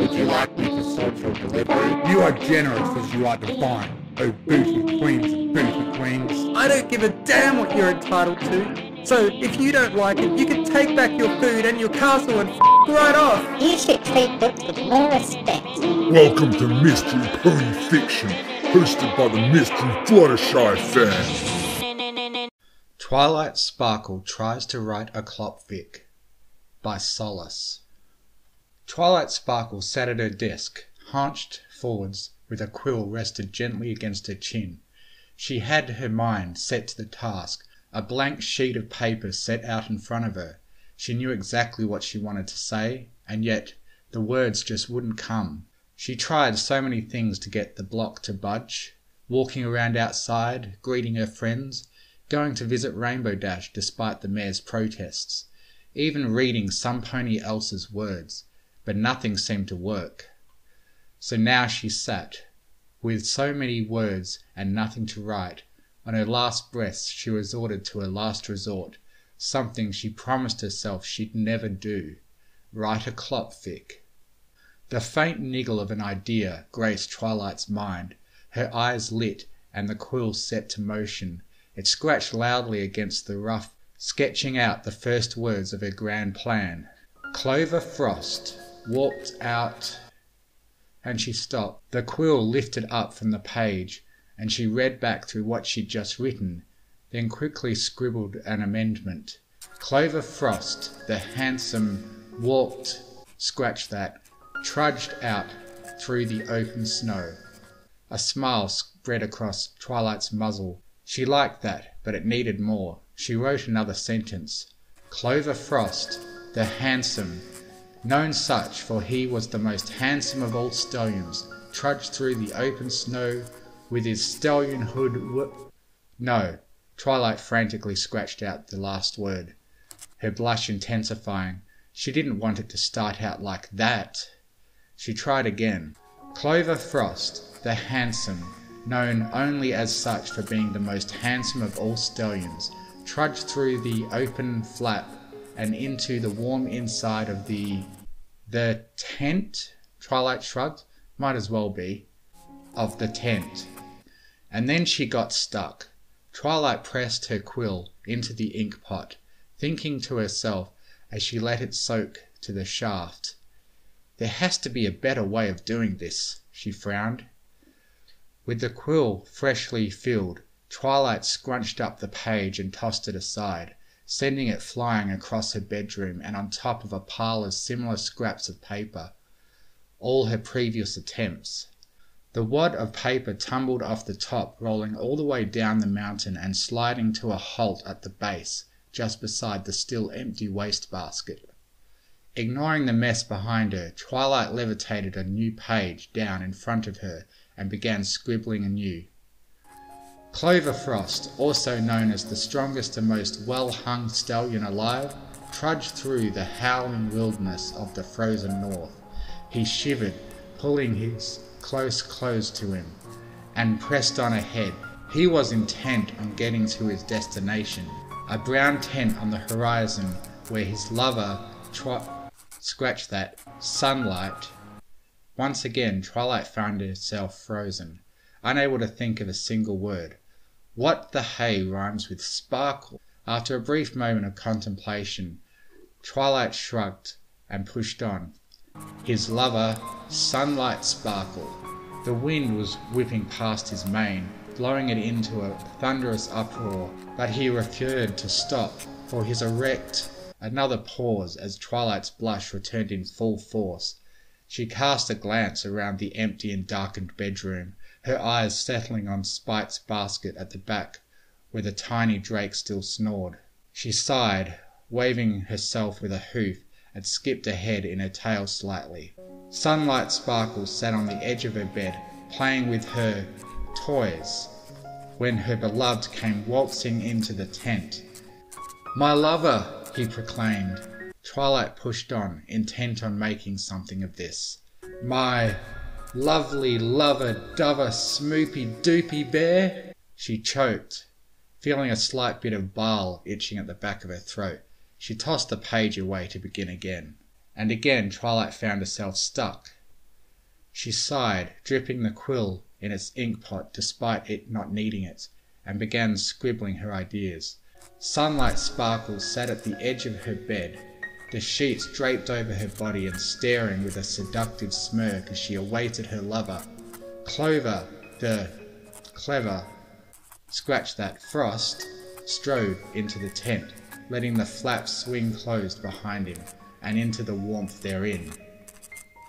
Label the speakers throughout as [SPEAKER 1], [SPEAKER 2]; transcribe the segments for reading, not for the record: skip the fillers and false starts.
[SPEAKER 1] Would you like me to sort your delivery? You are generous as you are divine. Oh, booty queens.
[SPEAKER 2] I don't give a damn what you're entitled to. So if you don't like it, you can take back your food and your castle and right off.
[SPEAKER 3] You should treat books with more respect.
[SPEAKER 4] Welcome to Mystery Pony Fiction, hosted by the Mystery Fluttershy fan.
[SPEAKER 5] Twilight Sparkle tries to write a Clop fic by Solace. Twilight Sparkle sat at her desk, hunched forwards with a quill rested gently against her chin. She had her mind set to the task, a blank sheet of paper set out in front of her. She knew exactly what she wanted to say, and yet the words just wouldn't come. She tried so many things to get the block to budge, walking around outside, greeting her friends, going to visit Rainbow Dash despite the mayor's protests, even reading some pony else's words, but nothing seemed to work. So now she sat, with so many words and nothing to write. On her last breath she resorted to her last resort, something she promised herself she'd never do: write a Clop fic. The faint niggle of an idea graced Twilight's mind. Her eyes lit and the quill set to motion. It scratched loudly against the rough, sketching out the first words of her grand plan. Clover Frost walked out, and she stopped. The quill lifted up from the page, and she read back through what she'd just written, then quickly scribbled an amendment. Clover Frost, the handsome, walked, trudged out through the open snow. A smile spread across Twilight's muzzle. She liked that, but it needed more. She wrote another sentence. Clover Frost, the handsome, known such, for he was the most handsome of all stallions, trudged through the open snow with his stallion hood. No, Twilight frantically scratched out the last word, her blush intensifying. She didn't want it to start out like that. She tried again. Clover Frost, the handsome, known only as such for being the most handsome of all stallions, trudged through the open flap and into the warm inside of the tent? Twilight shrugged. Might as well be. Of the tent. And then she got stuck. Twilight pressed her quill into the ink pot, thinking to herself as she let it soak to the shaft. There has to be a better way of doing this, she frowned. With the quill freshly filled, Twilight scrunched up the page and tossed it aside, sending it flying across her bedroom and on top of a pile of similar scraps of paper, all her previous attempts. The wad of paper tumbled off the top, rolling all the way down the mountain and sliding to a halt at the base, just beside the still empty wastebasket. Ignoring the mess behind her, Twilight levitated a new page down in front of her and began scribbling anew. Clover Frost, also known as the strongest and most well-hung stallion alive, trudged through the howling wilderness of the frozen north. He shivered, pulling his close clothes to him, and pressed on ahead. He was intent on getting to his destination, a brown tent on the horizon where his lover sunlight. Once again, Twilight found herself frozen, unable to think of a single word. What the hay rhymes with sparkle? After a brief moment of contemplation, Twilight shrugged and pushed on. His lover, Sunlight Sparkle. The wind was whipping past his mane, blowing it into a thunderous uproar, but he refused to stop, for his erect. Another pause as Twilight's blush returned in full force. She cast a glance around the empty and darkened bedroom, her eyes settling on Spite's basket at the back, where the tiny drake still snored. She sighed, waving herself with a hoof, and skipped ahead in her tail slightly. Sunlight Sparkle sat on the edge of her bed, playing with her toys, when her beloved came waltzing into the tent. "My lover!" he proclaimed. Twilight pushed on, intent on making something of this. "My lovely lover dover smoopy doopy bear!" She choked, feeling a slight bit of bile itching at the back of her throat. She tossed the page away to begin again. And again Twilight found herself stuck. She sighed, dripping the quill in its ink pot despite it not needing it, and began scribbling her ideas. Sunlight Sparkle sat at the edge of her bed, the sheets draped over her body and staring with a seductive smirk as she awaited her lover. Clover, the clever, Frost, strode into the tent, letting the flaps swing closed behind him and into the warmth therein.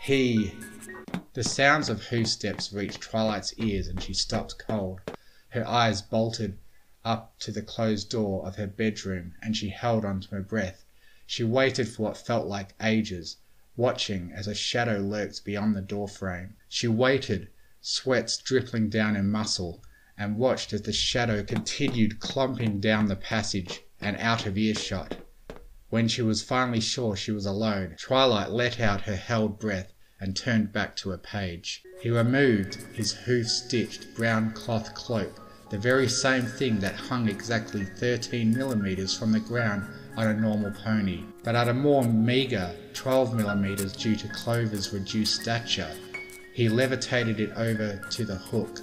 [SPEAKER 5] The sounds of hoofsteps reached Twilight's ears and she stopped cold. Her eyes bolted up to the closed door of her bedroom and she held on to her breath. She waited for what felt like ages, watching as a shadow lurked beyond the doorframe. She waited, sweats dripping down her muscle, and watched as the shadow continued clomping down the passage and out of earshot. When she was finally sure she was alone, Twilight let out her held breath and turned back to her page. He removed his hoof-stitched brown cloth cloak, the very same thing that hung exactly 13 millimeters from the ground on a normal pony, but at a more meagre 12 millimeters due to Clover's reduced stature. He levitated it over to the hook,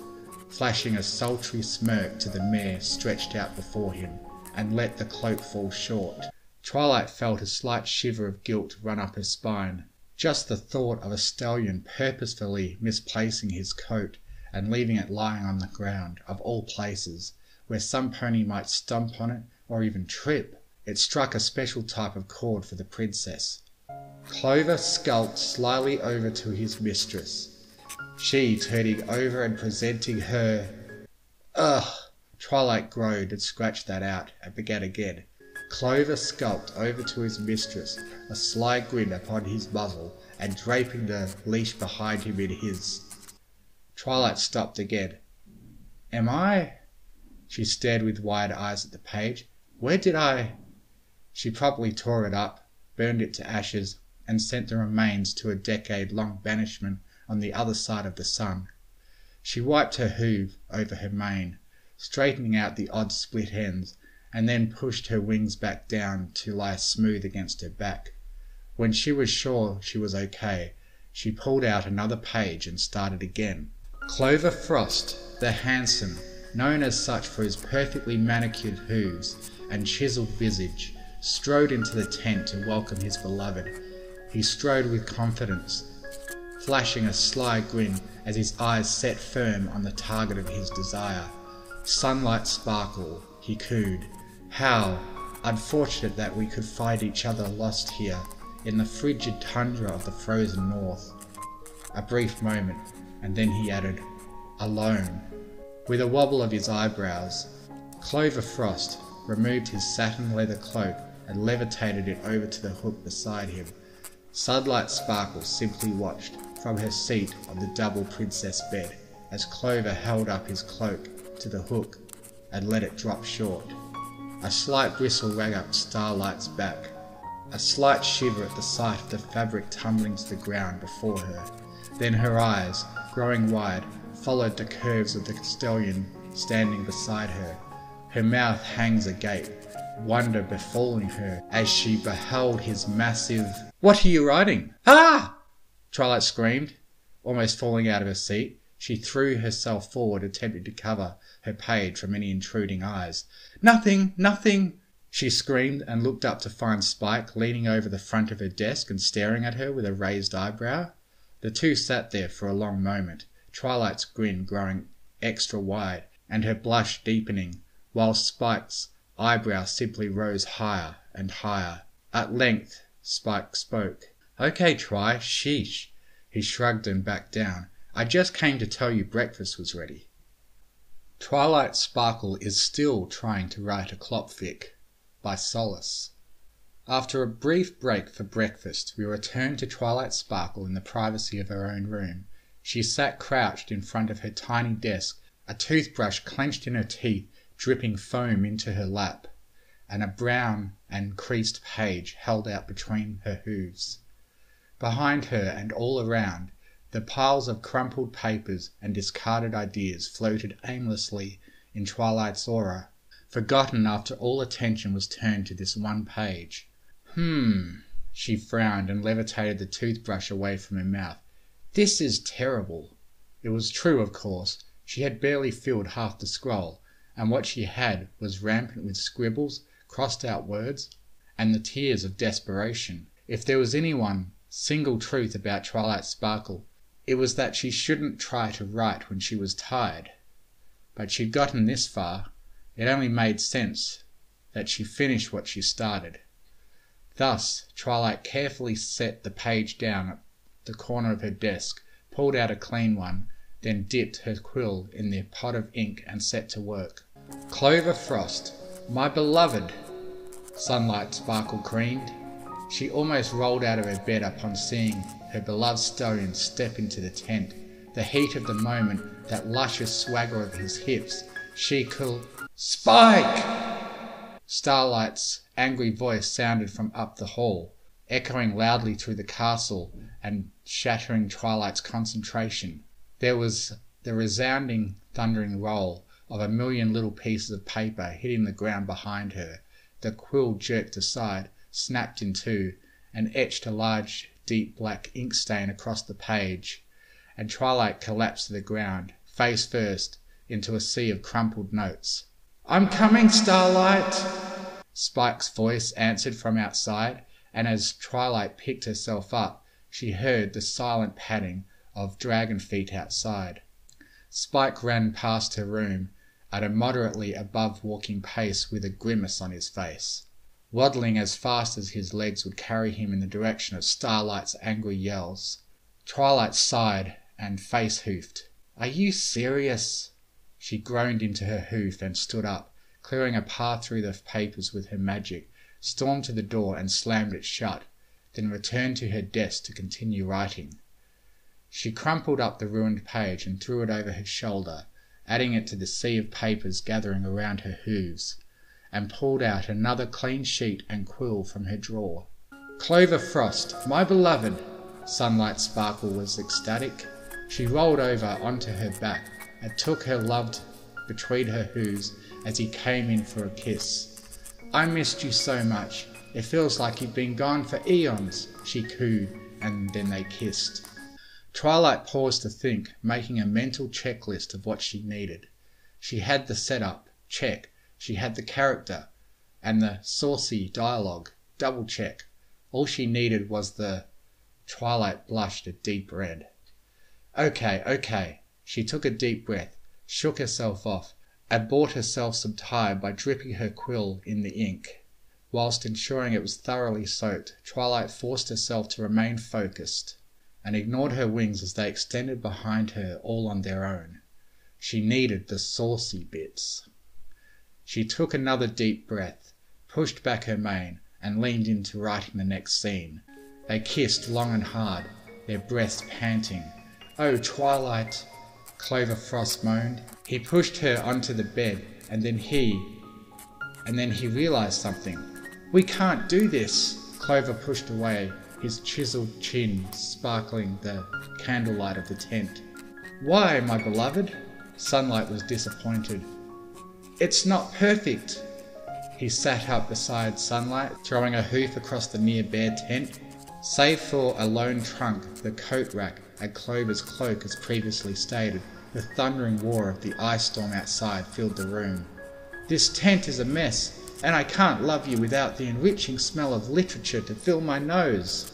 [SPEAKER 5] flashing a sultry smirk to the mare stretched out before him, and let the cloak fall short. Twilight felt a slight shiver of guilt run up her spine. Just the thought of a stallion purposefully misplacing his coat and leaving it lying on the ground, of all places, where some pony might stomp on it or even trip. It struck a special type of chord for the princess. Clover skulked slyly over to his mistress, she turning over and presenting her... Ugh! Twilight groaned and scratched that out and began again. Clover skulked over to his mistress, a sly grin upon his muzzle, and draping the leash behind him in his. Twilight stopped again. Am I? She stared with wide eyes at the page. Where did I? She promptly tore it up, burned it to ashes, and sent the remains to a decade-long banishment on the other side of the sun. She wiped her hoof over her mane, straightening out the odd split ends, and then pushed her wings back down to lie smooth against her back. When she was sure she was okay, she pulled out another page and started again. Clover Frost, the handsome, known as such for his perfectly manicured hooves and chiseled visage, strode into the tent to welcome his beloved. He strode with confidence, flashing a sly grin as his eyes set firm on the target of his desire. Sunlight Sparkle, he cooed. How unfortunate that we could find each other lost here in the frigid tundra of the frozen north. A brief moment, and then he added, alone. With a wobble of his eyebrows, Clover Frost removed his satin leather cloak and levitated it over to the hook beside him. Sunlight Sparkle simply watched from her seat on the double princess bed as Clover held up his cloak to the hook and let it drop short. A slight bristle ran up Starlight's back, a slight shiver at the sight of the fabric tumbling to the ground before her. Then her eyes, growing wide, followed the curves of the stallion standing beside her. Her mouth hangs agape, wonder befalling her as she beheld his massive... What are you riding? Ah! Twilight screamed, almost falling out of her seat. She threw herself forward, attempting to cover her page from any intruding eyes. Nothing, nothing! She screamed and looked up to find Spike leaning over the front of her desk and staring at her with a raised eyebrow. The two sat there for a long moment, Twilight's grin growing extra wide and her blush deepening, while Spike's eyebrow simply rose higher and higher. At length Spike spoke. Okay, Twi, sheesh. He shrugged and backed down. I just came to tell you breakfast was ready. Twilight Sparkle is still trying to write a Clop fic, by Solace. After a brief break for breakfast, we returned to Twilight Sparkle in the privacy of her own room. She sat crouched in front of her tiny desk, a toothbrush clenched in her teeth, dripping foam into her lap, and a brown and creased page held out between her hooves. Behind her and all around, the piles of crumpled papers and discarded ideas floated aimlessly in Twilight's aura, forgotten after all attention was turned to this one page. She frowned and levitated the toothbrush away from her mouth. "This is terrible." It was true, of course. She had barely filled half the scroll, and what she had was rampant with scribbles, crossed out words, and the tears of desperation. If there was any one single truth about Twilight Sparkle, it was that she shouldn't try to write when she was tired. But she'd gotten this far. It only made sense that she finish what she started. Thus, Twilight carefully set the page down at the corner of her desk, pulled out a clean one, then dipped her quill in the pot of ink and set to work. "Clover Frost, my beloved," Sunlight Sparkle crooned. She almost rolled out of her bed upon seeing her beloved stallion step into the tent. The heat of the moment, that luscious swagger of his hips, she could... "Spike!" Starlight's angry voice sounded from up the hall, echoing loudly through the castle and shattering Twilight's concentration. There was the resounding, thundering roll of a million little pieces of paper hitting the ground behind her. The quill jerked aside, snapped in two, and etched a large, deep black ink stain across the page, and Twilight collapsed to the ground, face first, into a sea of crumpled notes. "I'm coming, Starlight!" Spike's voice answered from outside, and as Twilight picked herself up, she heard the silent padding of dragon feet outside. Spike ran past her room at a moderately above walking pace with a grimace on his face, waddling as fast as his legs would carry him in the direction of Starlight's angry yells. Twilight sighed and face hoofed. "Are you serious?" She groaned into her hoof and stood up, clearing a path through the papers with her magic, stormed to the door and slammed it shut, then returned to her desk to continue writing. She crumpled up the ruined page and threw it over her shoulder, adding it to the sea of papers gathering around her hooves, and pulled out another clean sheet and quill from her drawer. "Clover Frost, my beloved!" Sunlight Sparkle was ecstatic. She rolled over onto her back and took her loved between her hooves as he came in for a kiss. "I missed you so much. It feels like you've been gone for eons," she cooed, and then they kissed. Twilight paused to think, making a mental checklist of what she needed. She had the setup, check. She had the character and the saucy dialogue, double check. All she needed was the... Twilight blushed a deep red. Okay. She took a deep breath, shook herself off, and bought herself some time by dripping her quill in the ink. Whilst ensuring it was thoroughly soaked, Twilight forced herself to remain focused, and ignored her wings as they extended behind her all on their own. She needed the saucy bits. She took another deep breath, pushed back her mane, and leaned into writing the next scene. They kissed long and hard, their breaths panting. "Oh, Twilight," Clover Frost moaned. He pushed her onto the bed, and then he realized something. "We can't do this." Clover pushed away, his chiseled chin sparkling the candlelight of the tent. "Why, my beloved?" Sunlight was disappointed. "It's not perfect." He sat up beside Sunlight, throwing a hoof across the near bare tent. Save for a lone trunk, the coat rack, and Clover's cloak as previously stated, the thundering roar of the ice storm outside filled the room. "This tent is a mess, and I can't love you without the enriching smell of literature to fill my nose."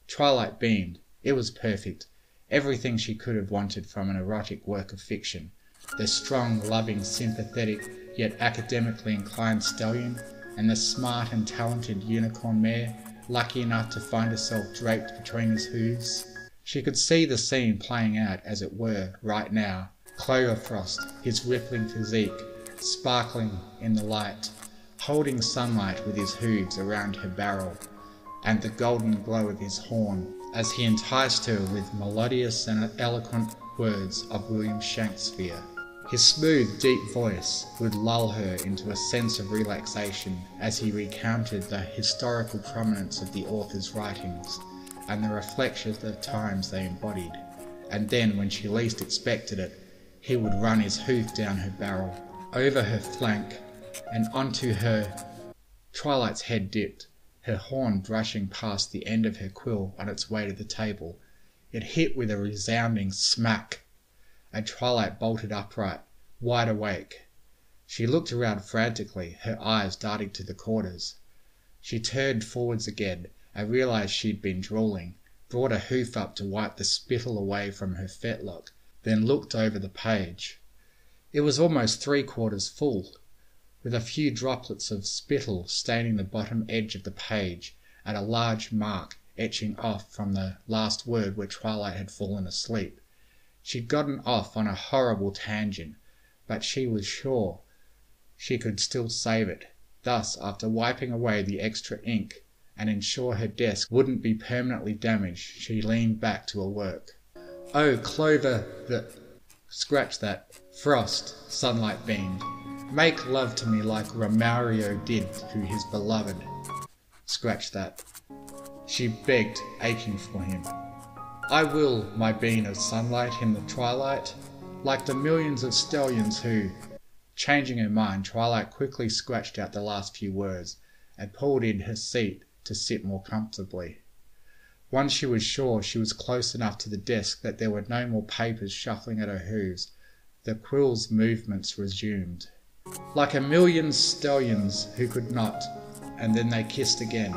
[SPEAKER 5] Twilight beamed. It was perfect. Everything she could have wanted from an erotic work of fiction. The strong, loving, sympathetic, yet academically inclined stallion, and the smart and talented unicorn mare, lucky enough to find herself draped between his hooves. She could see the scene playing out, as it were, right now. Clover Frost, his rippling physique, sparkling in the light, holding Sunlight with his hooves around her barrel, and the golden glow of his horn, as he enticed her with melodious and eloquent words of William Shakespeare. His smooth, deep voice would lull her into a sense of relaxation as he recounted the historical prominence of the author's writings and the reflections of the times they embodied. And then, when she least expected it, he would run his hoof down her barrel, over her flank, and onto her. Twilight's head dipped, her horn brushing past the end of her quill on its way to the table. It hit with a resounding smack, and Twilight bolted upright, wide awake. She looked around frantically, her eyes darting to the corners. She turned forwards again and realized she'd been drooling, brought a hoof up to wipe the spittle away from her fetlock, then looked over the page. It was almost 3/4 full, with a few droplets of spittle staining the bottom edge of the page and a large mark etching off from the last word where Twilight had fallen asleep. She'd gotten off on a horrible tangent, but she was sure she could still save it. Thus, after wiping away the extra ink and ensure her desk wouldn't be permanently damaged, she leaned back to her work. "Oh, Clover, scratch that. Frost," Sunlight beamed. "Make love to me like Romario did to his beloved." Scratch that. She begged, aching for him. "I will, my bean of sunlight in the twilight, like the millions of stallions who..." Changing her mind, Twilight quickly scratched out the last few words and pulled in her seat to sit more comfortably. Once she was sure she was close enough to the desk that there were no more papers shuffling at her hooves, the quill's movements resumed. "Like a million stallions who could not," and then they kissed again.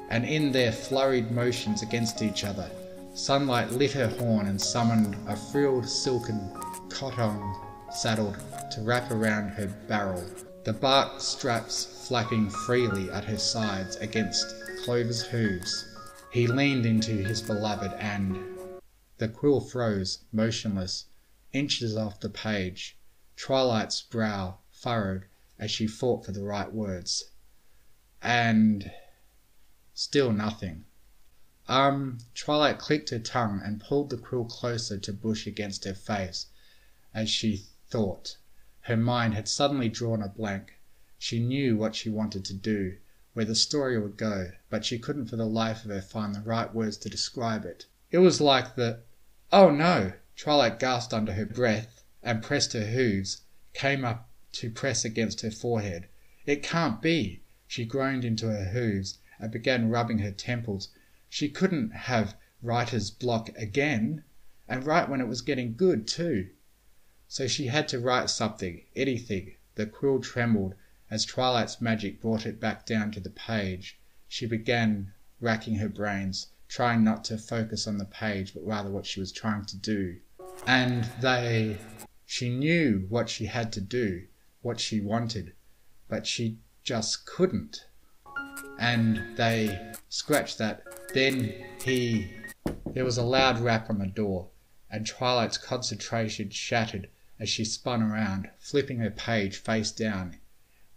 [SPEAKER 5] And in their flurried motions against each other, Sunlight lit her horn and summoned a frilled silken cotton saddle to wrap around her barrel, the bark straps flapping freely at her sides against Clover's hooves. He leaned into his beloved and... The quill froze, motionless, inches off the page. Twilight's brow furrowed as she fought for the right words. And... still nothing. Twilight clicked her tongue and pulled the quill closer to push against her face as she thought. Her mind had suddenly drawn a blank. She knew what she wanted to do, where the story would go, but she couldn't for the life of her find the right words to describe it. It was like the... "Oh no!" Twilight gasped under her breath and pressed her hooves, came up to press against her forehead. "It can't be!" She groaned into her hooves and began rubbing her temples. She couldn't have writer's block again, and right when it was getting good too. So she had to write something, anything. The quill trembled as Twilight's magic brought it back down to the page. She began racking her brains, trying not to focus on the page, but rather what she was trying to do. And she knew what she had to do, what she wanted, but she just couldn't. And scratched that. Then there was a loud rap on the door, and Twilight's concentration shattered as she spun around, flipping her page face down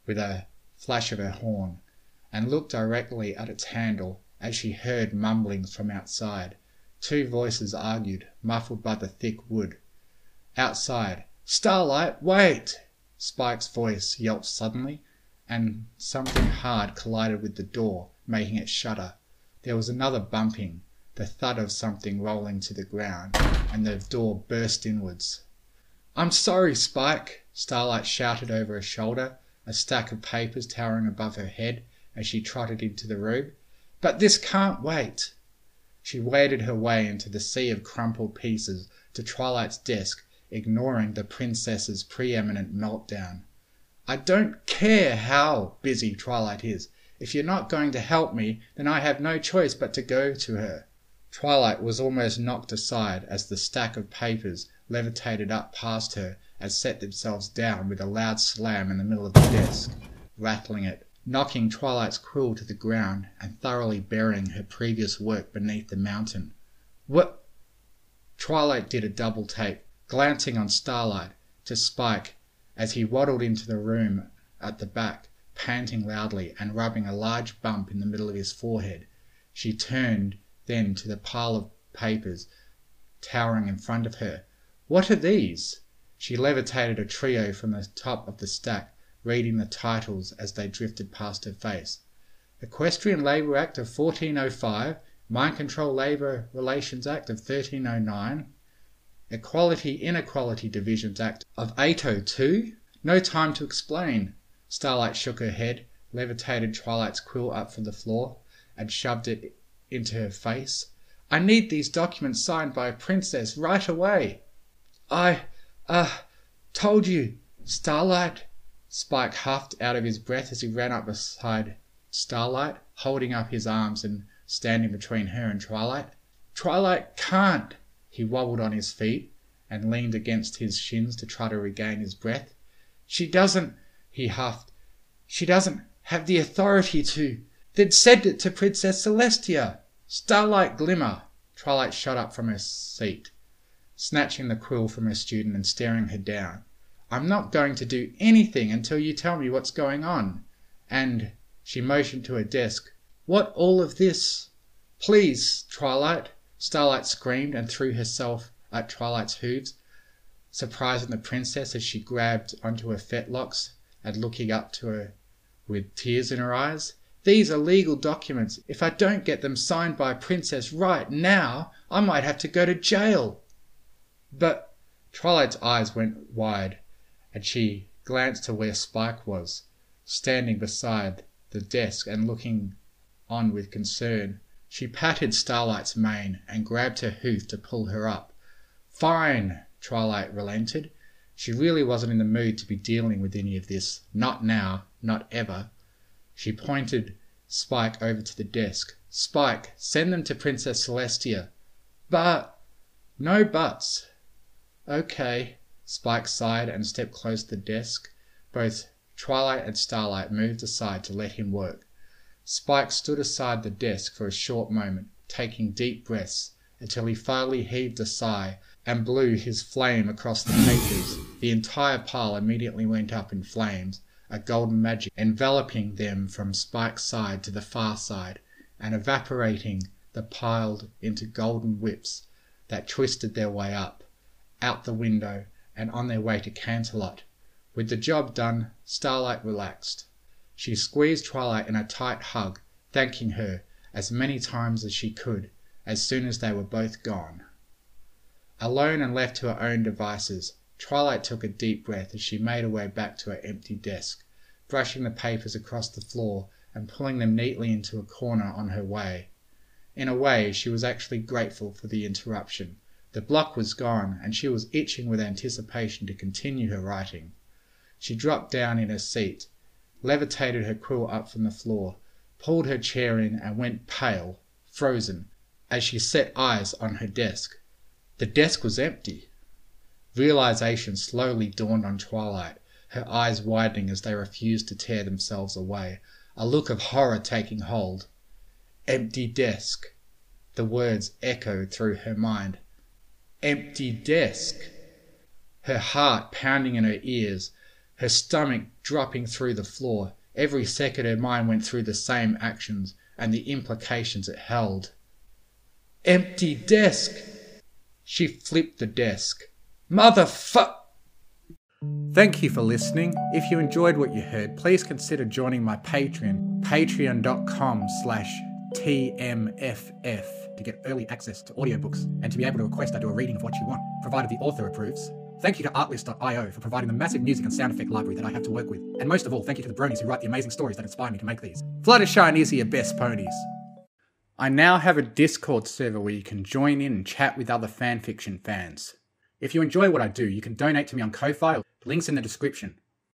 [SPEAKER 5] with a flash of her horn, and looked directly at its handle as she heard mumblings from outside. Two voices argued, muffled by the thick wood. Outside, "Starlight, wait!" Spike's voice yelped suddenly, and something hard collided with the door, making it shudder. There was another bumping, the thud of something rolling to the ground, and the door burst inwards. "I'm sorry, Spike," Starlight shouted over her shoulder, a stack of papers towering above her head as she trotted into the room. "But this can't wait." She waded her way into the sea of crumpled pieces to Twilight's desk, ignoring the princess's preeminent meltdown. "I don't care how busy Twilight is. If you're not going to help me, then I have no choice but to go to her." Twilight was almost knocked aside as the stack of papers levitated up past her and set themselves down with a loud slam in the middle of the desk, rattling it, knocking Twilight's quill to the ground and thoroughly burying her previous work beneath the mountain. "What?" Twilight did a double take, glancing on Starlight, to Spike as he waddled into the room at the back, panting loudly and rubbing a large bump in the middle of his forehead. She turned then to the pile of papers towering in front of her. "What are these?" She levitated a trio from the top of the stack, reading the titles as they drifted past her face. "Equestrian Labour Act of 1405, Mind Control Labour Relations Act of 1309, Equality Inequality Divisions Act of 802? No time to explain." Starlight shook her head, levitated Twilight's quill up from the floor, and shoved it into her face. I need these documents signed by a princess right away. I told you, Starlight. Spike huffed out of his breath as he ran up beside Starlight, holding up his arms and standing between her and Twilight. Twilight can't. He wobbled on his feet and leaned against his shins to try to regain his breath. She doesn't, he huffed. She doesn't have the authority to. They'd sent it to Princess Celestia. Starlight Glimmer. Twilight shot up from her seat, snatching the quill from her student and staring her down. I'm not going to do anything until you tell me what's going on. And she motioned to her desk. What all of this? Please, Twilight. Starlight screamed and threw herself at Twilight's hooves, surprising the princess as she grabbed onto her fetlocks and looking up to her with tears in her eyes. These are legal documents. If I don't get them signed by a princess right now, I might have to go to jail. But Twilight's eyes went wide, and she glanced to where Spike was, standing beside the desk and looking on with concern. She patted Starlight's mane and grabbed her hoof to pull her up. Fine, Twilight relented. She really wasn't in the mood to be dealing with any of this. Not now, not ever. She pointed Spike over to the desk. Spike, send them to Princess Celestia. But... No buts. Okay. Spike sighed and stepped close to the desk. Both Twilight and Starlight moved aside to let him work. Spike stood aside the desk for a short moment, taking deep breaths, until he finally heaved a sigh and blew his flame across the papers. The entire pile immediately went up in flames, a golden magic enveloping them from Spike's side to the far side, and evaporating the pile into golden whips that twisted their way up, out the window, and on their way to Canterlot. With the job done, Starlight relaxed. She squeezed Twilight in a tight hug, thanking her as many times as she could as soon as they were both gone. Alone and left to her own devices, Twilight took a deep breath as she made her way back to her empty desk, brushing the papers across the floor and pulling them neatly into a corner on her way. In a way, she was actually grateful for the interruption. The block was gone, and she was itching with anticipation to continue her writing. She dropped down in her seat, levitated her quill up from the floor, pulled her chair in and went pale, frozen, as she set eyes on her desk. The desk was empty. Realization slowly dawned on Twilight, her eyes widening as they refused to tear themselves away, a look of horror taking hold. Empty desk. The words echoed through her mind. Empty desk. Her heart pounding in her ears, her stomach dropping through the floor. Every second her mind went through the same actions and the implications it held. Empty desk! She flipped the desk.
[SPEAKER 2] Thank you for listening. If you enjoyed what you heard, please consider joining my Patreon, patreon.com/TMFF, to get early access to audiobooks and to be able to request I do a reading of what you want, provided the author approves. Thank you to Artlist.io for providing the massive music and sound effect library that I have to work with. And most of all, thank you to the bronies who write the amazing stories that inspire me to make these. Fluttershy and Izzy are best ponies. I now have a Discord server where you can join in and chat with other fanfiction fans. If you enjoy what I do, you can donate to me on Ko-Fi, links in the description.